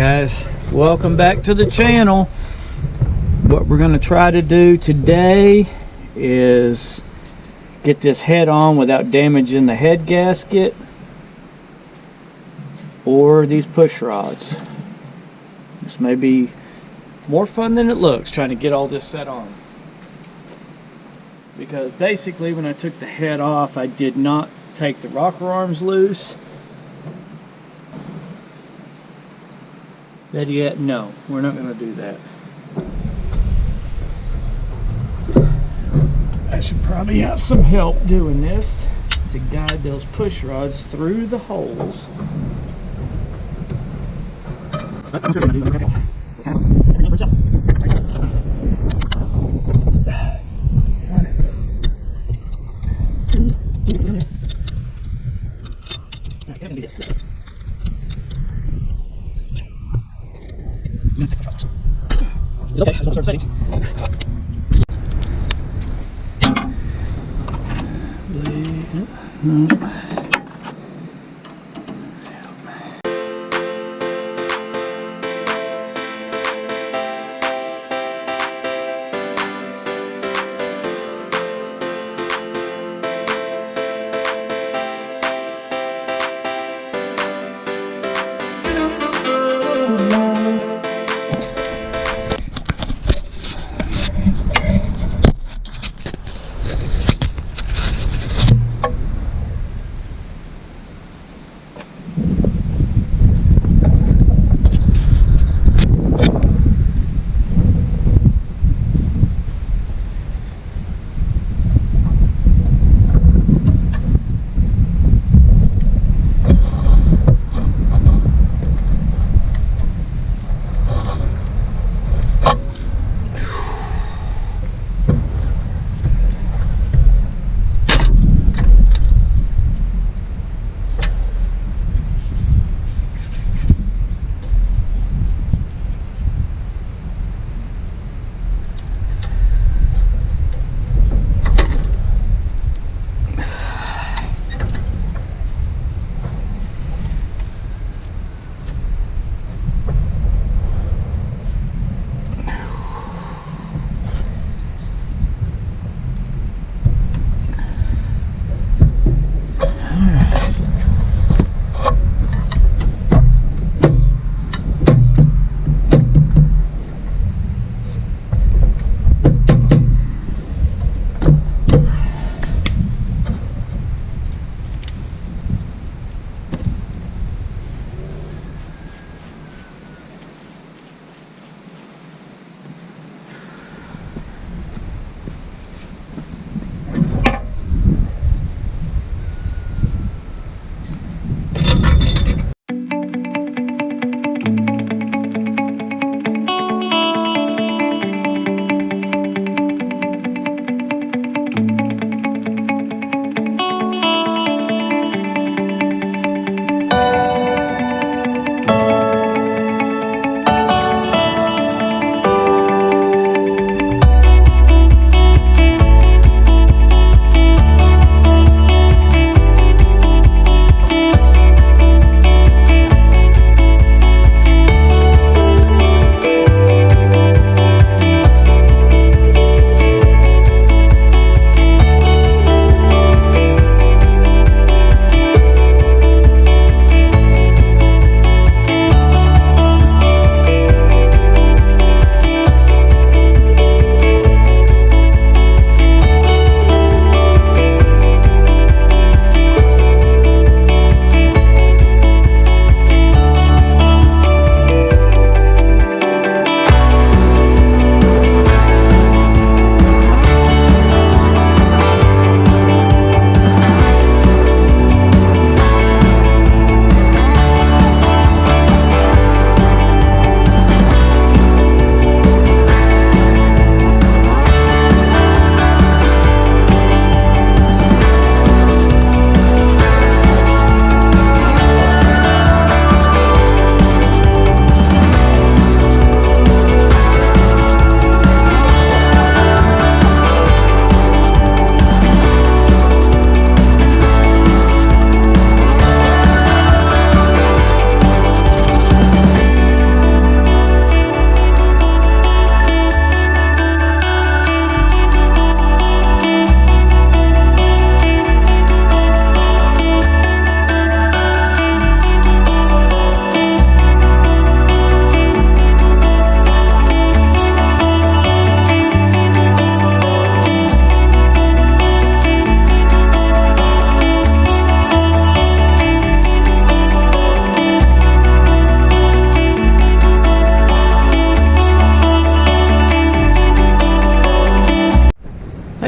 guys, welcome back to the channel. What we're going to try to do today is get this head on without damaging the head gasket or these push rods. This may be more fun than it looks, trying to get all this set on, because basically when I took the head off, I did not take the rocker arms loose. Better yet, no, we're not going to do that. I should probably have some help doing this to guide those push rods through the holes. Okay, I just want to start settings.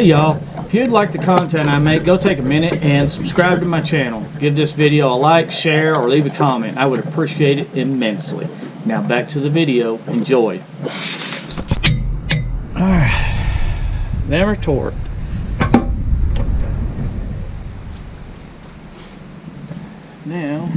Hey y'all, if you'd like the content I make, go take a minute and subscribe to my channel. Give this video a like, share, or leave a comment. I would appreciate it immensely. Now back to the video. Enjoy. Alright, never torque. Now,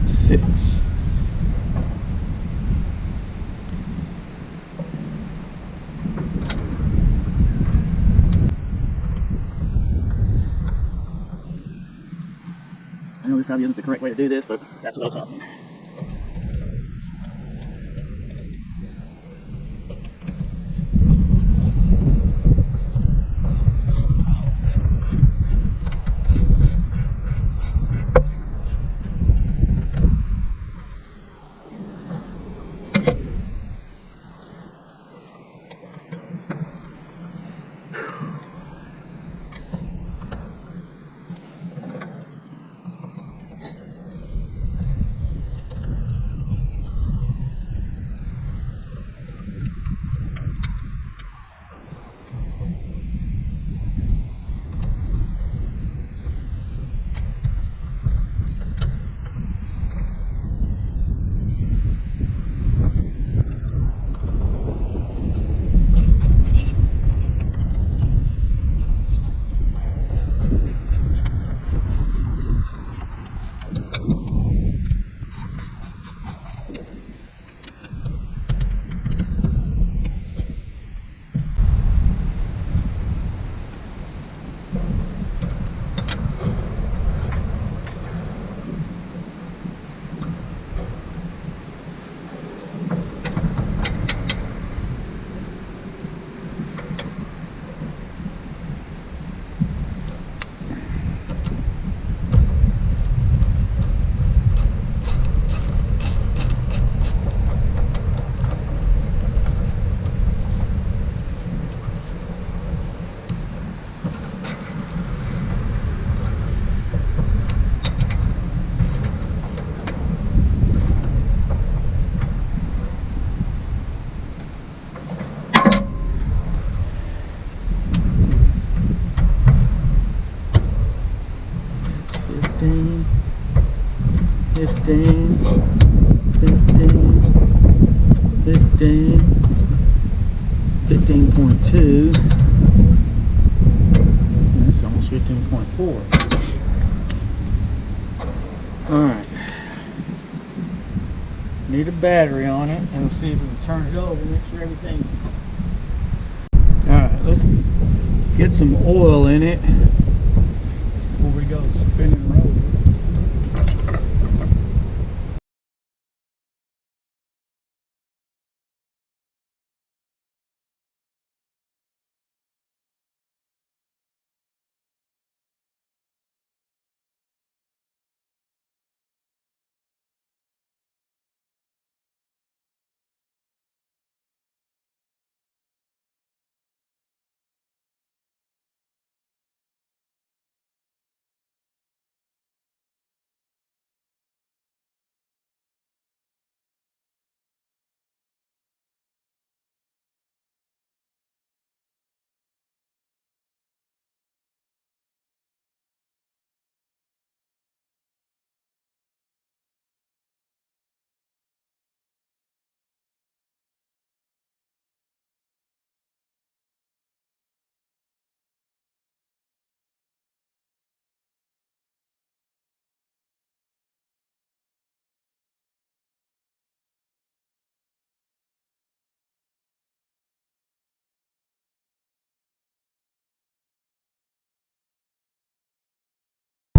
six. I know this probably isn't the correct way to do this, but that's what I'm talking. Fifteen, 15.2. That's almost 15.4. Alright. Need a battery on it, and we'll see if we can turn it over, make sure everything. Alright, let's get some oil in it before we go spinning roller.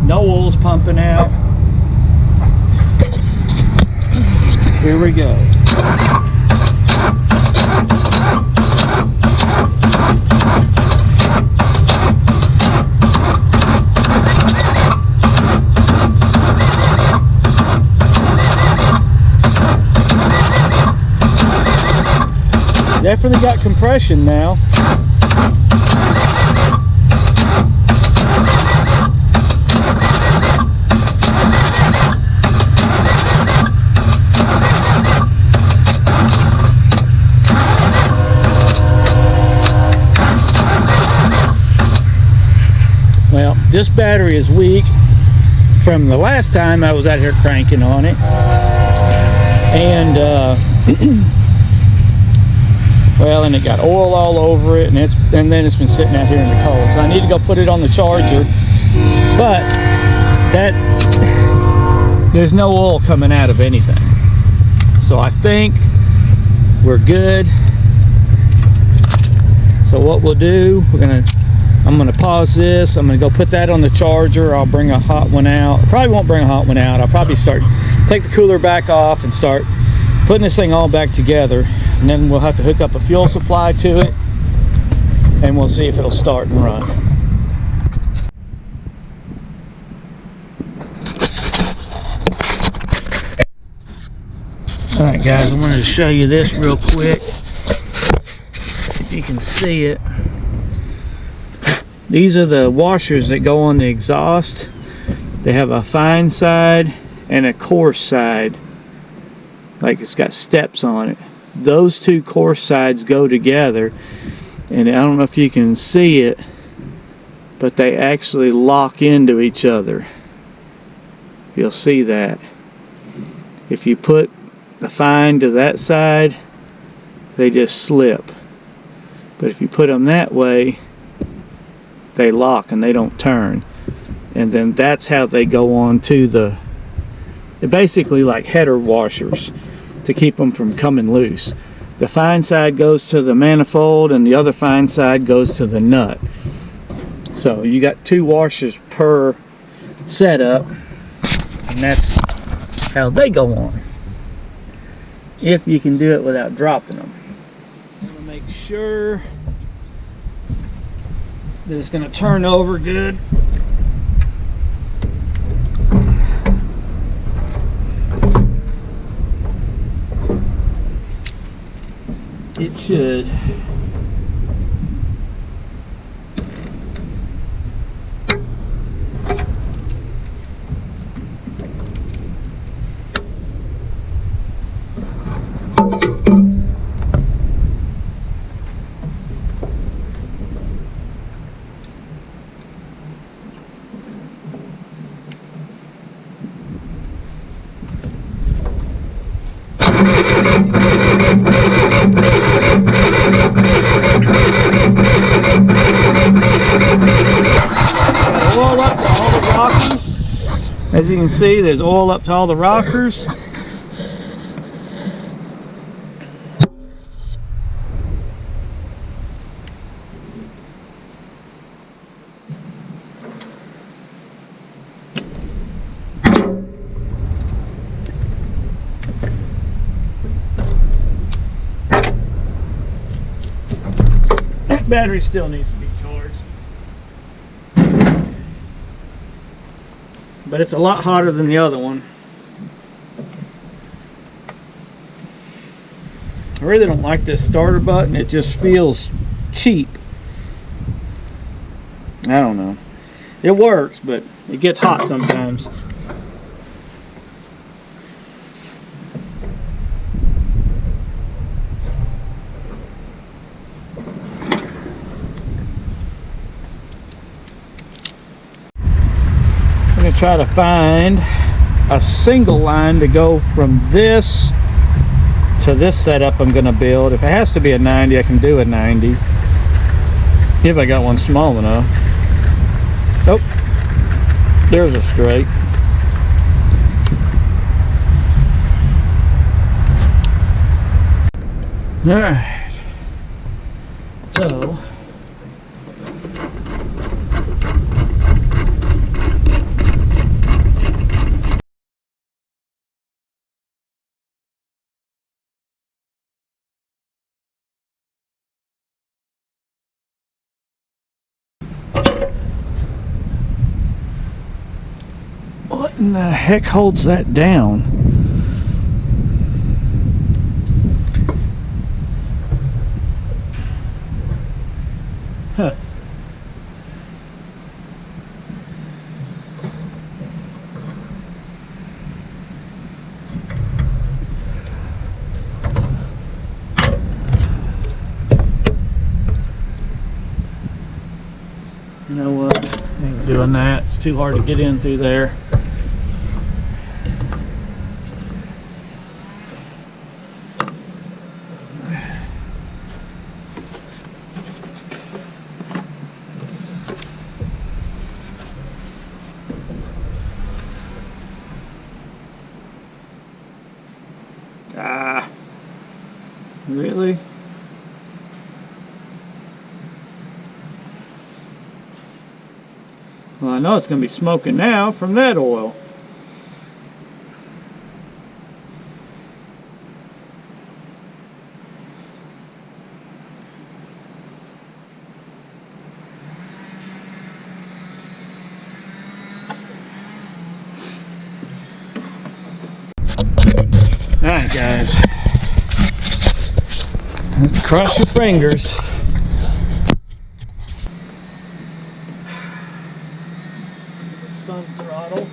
No oil's pumping out. Here we go. Definitely got compression now. Well, this battery is weak from the last time I was out here cranking on it, and well, and it got oil all over it, and then it's been sitting out here in the cold. So I need to go put it on the charger, but there's no oil coming out of anything. So I think we're good. So what we'll do, I'm gonna pause this. I'm gonna go put that on the charger. I'll bring a hot one out. I probably won't bring a hot one out. I'll probably take the cooler back off and start putting this thing all back together. And then we'll have to hook up a fuel supply to it, and we'll see if it'll start and run. All right, guys, I wanted to show you this real quick. If you can see it. These are the washers that go on the exhaust. They have a fine side and a coarse side. Like it's got steps on it. Those two coarse sides go together, and I don't know if you can see it, but they actually lock into each other. You'll see that. If you put the fine to that side, they just slip. But if you put them that way, they lock and they don't turn. And then that's how they go on to they're basically like header washers to keep them from coming loose. The fine side goes to the manifold and the other fine side goes to the nut. So you got two washers per setup, and that's how they go on. If you can do it without dropping them. I'm gonna make sure that it's gonna turn over good. It should. Oil up to all the rockers. As you can see, there's oil up to all the rockers. That battery still needs to be charged. But it's a lot hotter than the other one. I really don't like this starter button. It just feels cheap. I don't know. It works, but it gets hot sometimes. I'm going to try to find a single line to go from this to this setup I'm going to build. If it has to be a 90, I can do a 90 if I got one small enough. Nope, there's a straight. All right, so in the heck holds that down? Huh. You know what? I ain't doing that. It's too hard to get in through there. Ah, really? Well, I know it's going to be smoking now from that oil. Alright guys, let's cross your fingers. Sun throttle.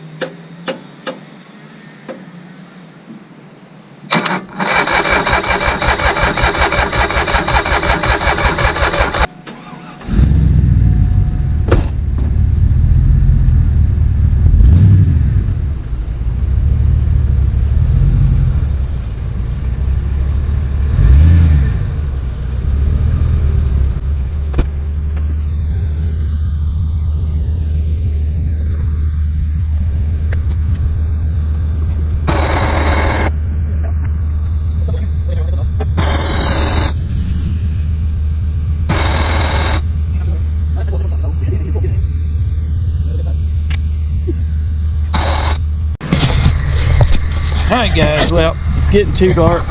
Alright guys, well, it's getting too dark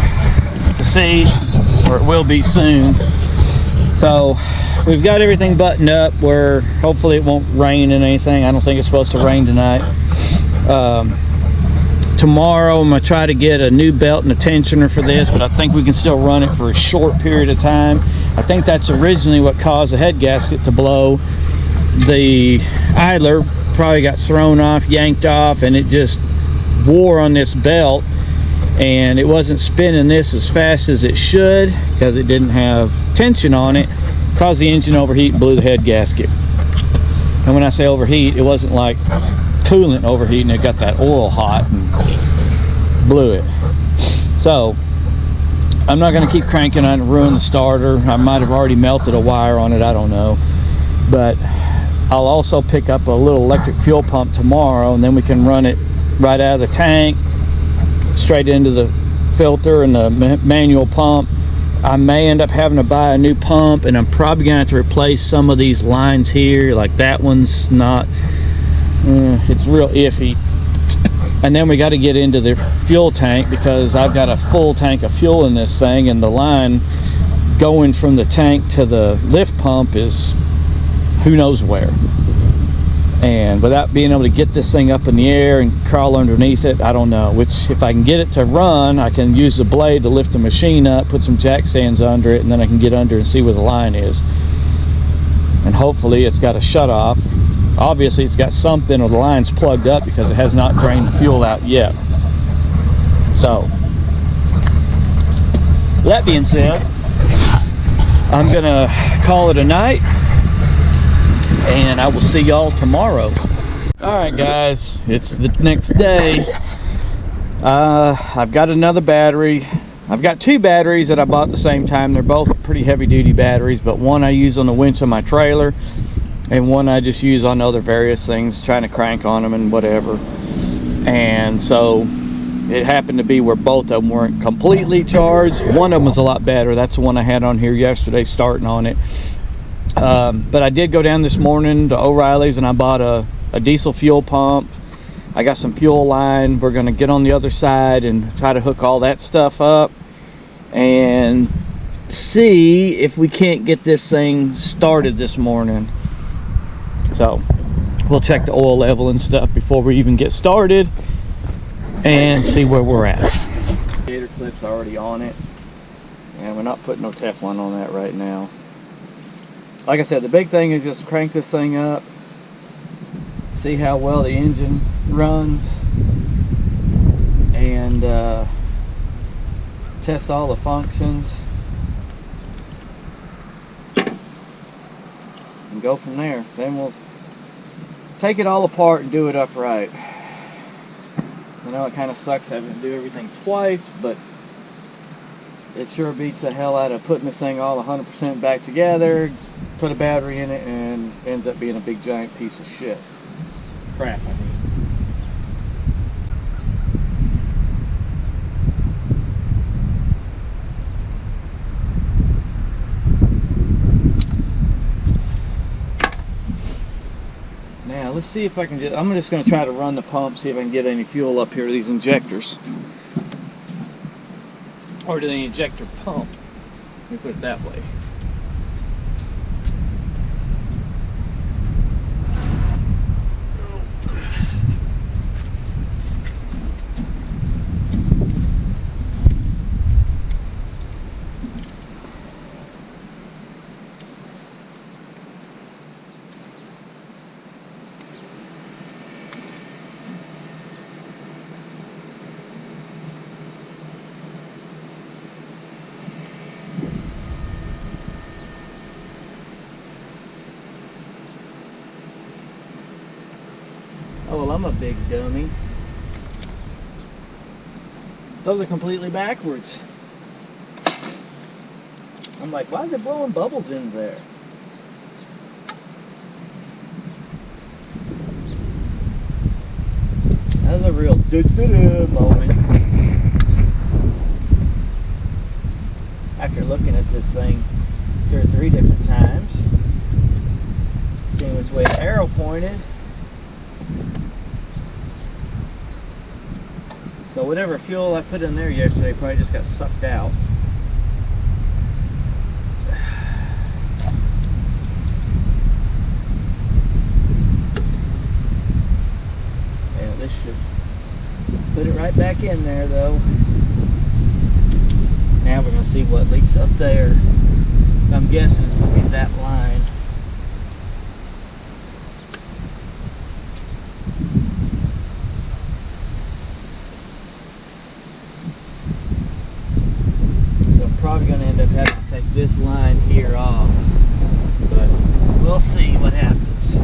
to see, or it will be soon. So we've got everything buttoned up where hopefully it won't rain and anything. I don't think it's supposed to rain tonight. Tomorrow I'm going to try to get a new belt and a tensioner for this, but I think we can still run it for a short period of time. I think that's originally what caused the head gasket to blow. The idler probably got thrown off, yanked off, and it just wore on this belt, and it wasn't spinning this as fast as it should because it didn't have tension on it. Caused the engine overheat and blew the head gasket. And when I say overheat, it wasn't like coolant overheating, it got that oil hot and blew it. So I'm not going to keep cranking on it and ruin the starter. I might have already melted a wire on it, I don't know. But I'll also pick up a little electric fuel pump tomorrow, and then we can run it right out of the tank straight into the filter and the manual pump. I may end up having to buy a new pump, and I'm probably gonna have to replace some of these lines here. Like that one's not, it's real iffy. And then we got to get into the fuel tank because I've got a full tank of fuel in this thing, and the line going from the tank to the lift pump is who knows where. And without being able to get this thing up in the air and crawl underneath it, I don't know. Which, if I can get it to run, I can use the blade to lift the machine up, put some jack stands under it, and then I can get under and see where the line is. And hopefully it's got a shut off. Obviously it's got something, or the line's plugged up because it has not drained the fuel out yet. So, that being said, I'm gonna call it a night, and I will see y'all tomorrow. Alright guys, it's the next day. I've got another battery. I've got two batteries that I bought at the same time. They're both pretty heavy duty batteries, but one I use on the winch of my trailer, and one I just use on other various things, trying to crank on them and whatever. And so it happened to be where both of them weren't completely charged. One of them was a lot better. That's the one I had on here yesterday, starting on it. But I did go down this morning to O'Reilly's and I bought a diesel fuel pump. I got some fuel line. We're gonna get on the other side and try to hook all that stuff up and see if we can't get this thing started this morning. So we'll check the oil level and stuff before we even get started and see where we're at. Gator clip's already on it, and we're not putting no Teflon on that right now. Like I said, the big thing is just crank this thing up, see how well the engine runs, and test all the functions, and go from there. Then we'll take it all apart and do it upright. I know it kind of sucks having to do everything twice, but it sure beats the hell out of putting this thing all 100% back together, put a battery in it, and ends up being a big giant piece of shit. Crap, I mean. Now let's see if I can I'm just going to try to run the pump, see if I can get any fuel up here to these injectors. Or to the injector pump. Let me put it that way. Oh, well, I'm a big dummy. Those are completely backwards. I'm like, why is it blowing bubbles in there? That was a real do-do-do moment. After looking at this thing 2 or 3 different times, seeing which way the arrow pointed. So whatever fuel I put in there yesterday probably just got sucked out. And this should put it right back in there though. Now we're going to see what leaks up there. I'm guessing it's going to be that line. Probably going to end up having to take this line here off, but we'll see what happens.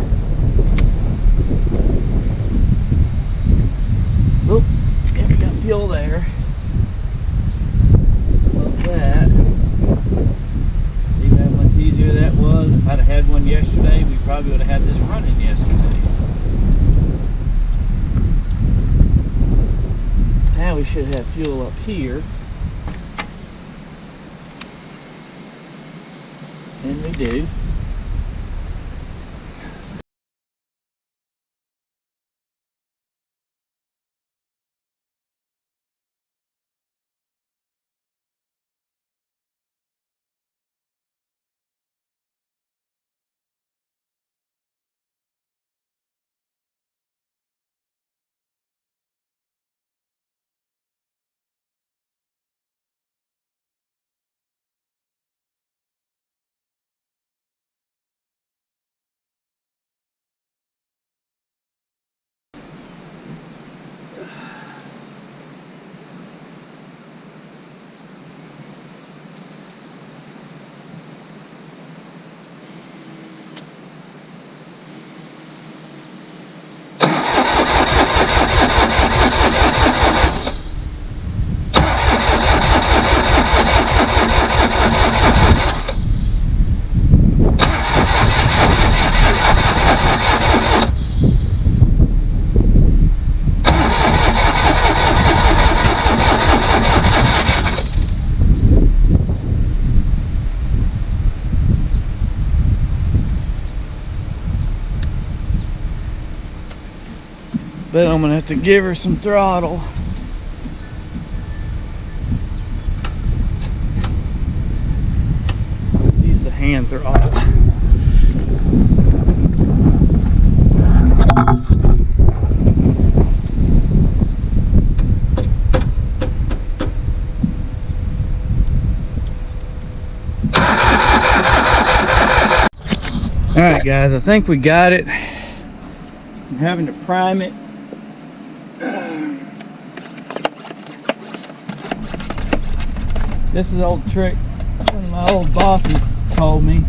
Oop, yeah, we got fuel there. Close that. See how much easier that was. If I'd have had one yesterday, we probably would have had this running yesterday. Now we should have fuel up here. And we do. But I'm gonna have to give her some throttle. Let's use the hand throttle. guys, I think we got it. I'm having to prime it. This is an old trick. One of my old bosses told me.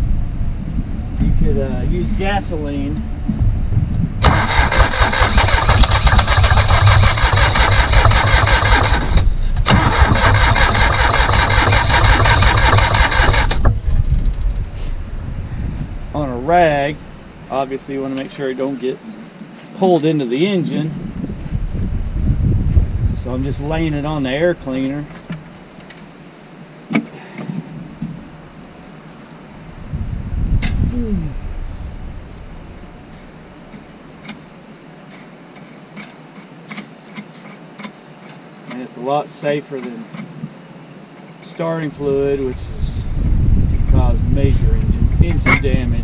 You could use gasoline. On a rag. Obviously you want to make sure it don't get pulled into the engine. So I'm just laying it on the air cleaner. And it's a lot safer than starting fluid, which can cause major engine damage.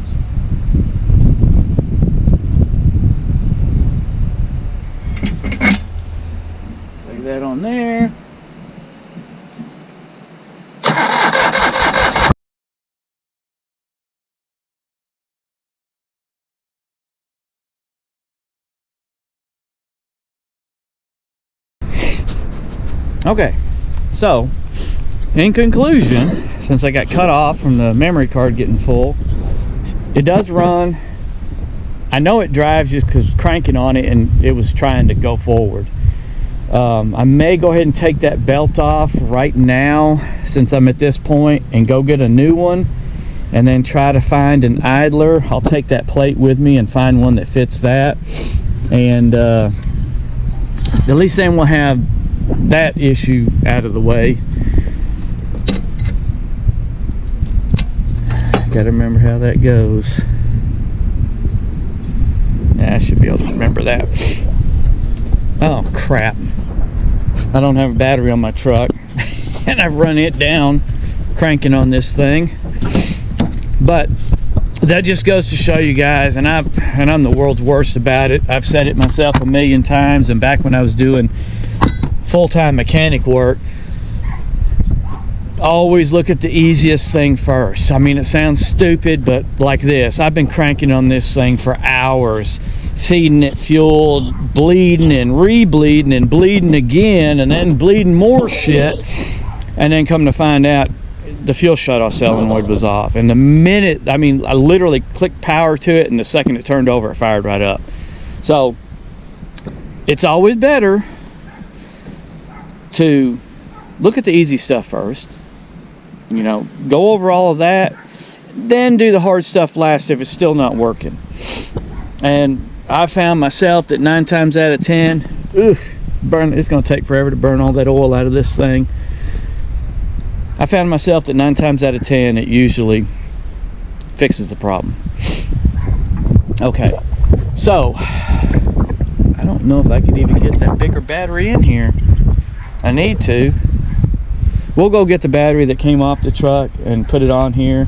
Lay that on there. Okay, so in conclusion, since I got cut off from the memory card getting full, it does run. I know it drives just because cranking on it and it was trying to go forward. I may go ahead and take that belt off right now since I'm at this point and go get a new one and then try to find an idler. I'll take that plate with me and find one that fits that, and at least then we'll have that issue out of the way. Gotta remember how that goes. Yeah, I should be able to remember that. Oh crap, I don't have a battery on my truck and I've run it down cranking on this thing. But that just goes to show you guys, and I'm the world's worst about it. I've said it myself a million times, and back when I was doing full-time mechanic work, always look at the easiest thing first. I mean, it sounds stupid, but like this, I've been cranking on this thing for hours, feeding it fuel, bleeding and re-bleeding and bleeding again, and then bleeding more shit, and then come to find out the fuel shutoff solenoid was off. And the minute, I mean, I literally clicked power to it, and the second it turned over, it fired right up. So it's always better to look at the easy stuff first, you know, go over all of that, then do the hard stuff last if it's still not working. And I found myself that 9 times out of 10, it's going to take forever to burn all that oil out of this thing. I found myself that 9 times out of 10 it usually fixes the problem. Okay, so I don't know if I could even get that bigger battery in here. I need to. We'll go get the battery that came off the truck and put it on here,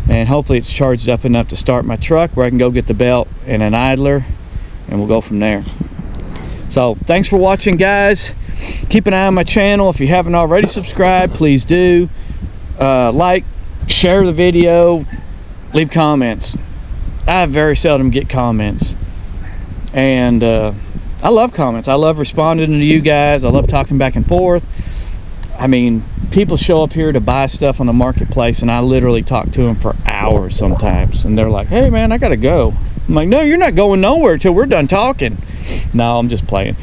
and hopefully it's charged up enough to start my truck where I can go get the belt and an idler, and we'll go from there. So thanks for watching, guys. Keep an eye on my channel. If you haven't already subscribed, please do. Like, share the video, leave comments. I very seldom get comments, and I love comments. I love responding to you guys. I love talking back and forth. I mean, people show up here to buy stuff on the marketplace, and I literally talk to them for hours sometimes, and they're like, hey man, I gotta go. I'm like, no, you're not going nowhere till we're done talking. No, I'm just playing.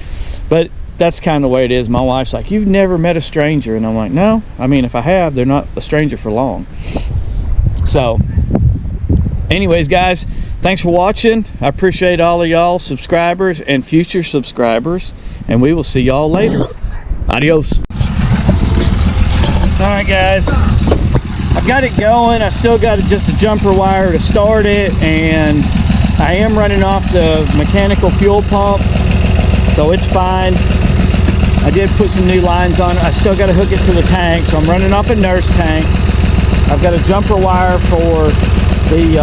But that's kind of the way it is. My wife's like, you've never met a stranger, and I'm like, no, I mean, if I have, they're not a stranger for long. So anyways, guys, thanks for watching. I appreciate all of y'all subscribers and future subscribers, and we will see y'all later. Adios. Alright guys, I've got it going. I still got just a jumper wire to start it, and I am running off the mechanical fuel pump, so it's fine. I did put some new lines on it. I still got to hook it to the tank, so I'm running off a nurse tank. I've got a jumper wire for the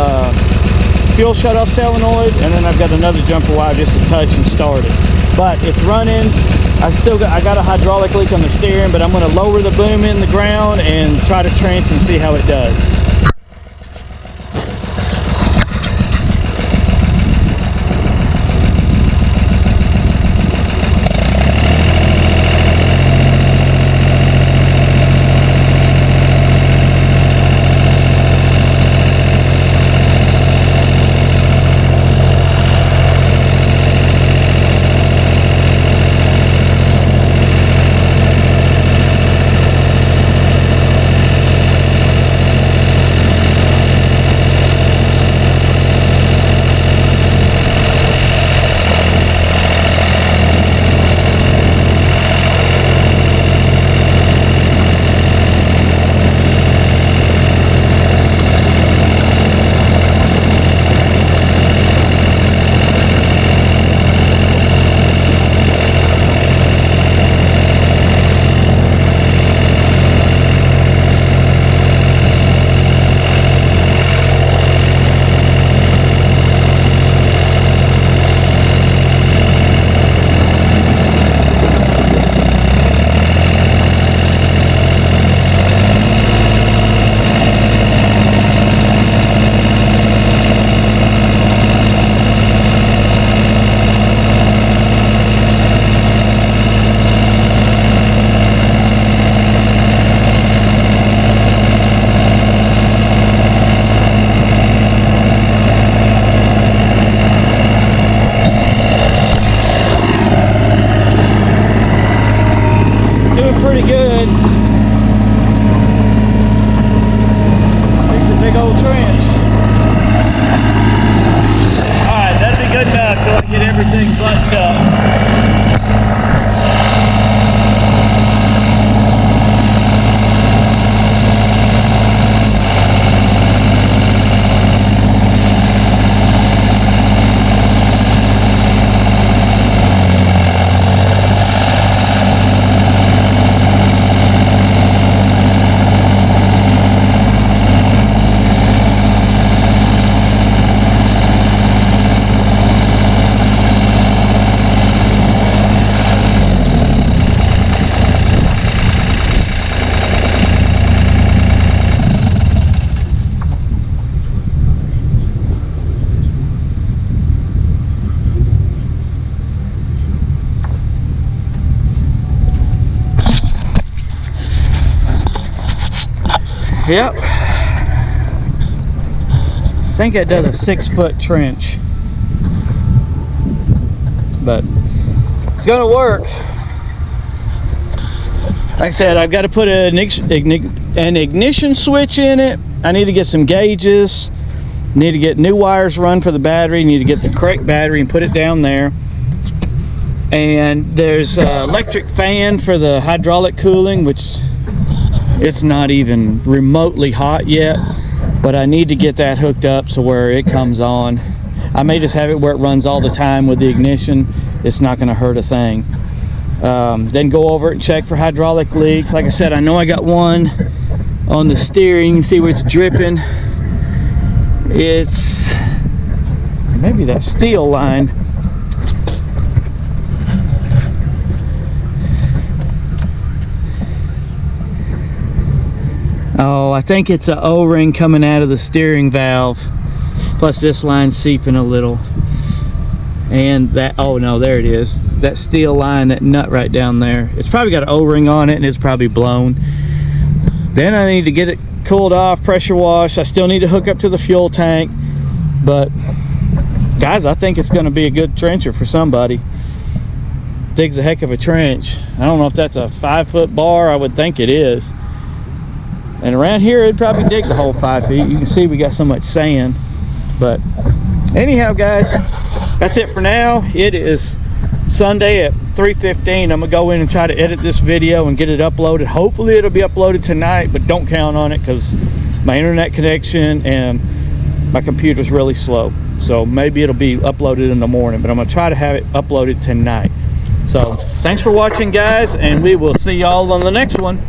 fuel shutoff solenoid, and then I've got another jumper wire just to touch and start it. But it's running. I got a hydraulic leak on the steering, but I'm going to lower the boom in the ground and try to trench and see how it does. Yep. I think that does a 6-foot trench. But it's gonna work. Like I said, I've got to put an ignition switch in it. I need to get some gauges. Need to get new wires run for the battery. Need to get the correct battery and put it down there. And there's an electric fan for the hydraulic cooling, which it's not even remotely hot yet, but I need to get that hooked up so where it comes on. I may just have it where it runs all the time with the ignition. It's not going to hurt a thing. Then go over it and check for hydraulic leaks. Like I said, I know I got one on the steering. You can see where it's dripping. It's maybe that steel line. Oh, I think it's an O-ring coming out of the steering valve. Plus this line's seeping a little. And that, oh no, there it is. That steel line, that nut right down there. It's probably got an O-ring on it and it's probably blown. Then I need to get it cooled off, pressure washed. I still need to hook up to the fuel tank. But guys, I think it's going to be a good trencher for somebody. Digs a heck of a trench. I don't know if that's a 5-foot bar. I would think it is. And around here, it'd probably dig the whole 5 feet. You can see we got so much sand. But anyhow, guys, that's it for now. It is Sunday at 3:15. I'm gonna go in and try to edit this video and get it uploaded. Hopefully it'll be uploaded tonight, but don't count on it because my internet connection and my computer's really slow. So maybe it'll be uploaded in the morning, but I'm gonna try to have it uploaded tonight. So thanks for watching, guys, and we will see y'all on the next one.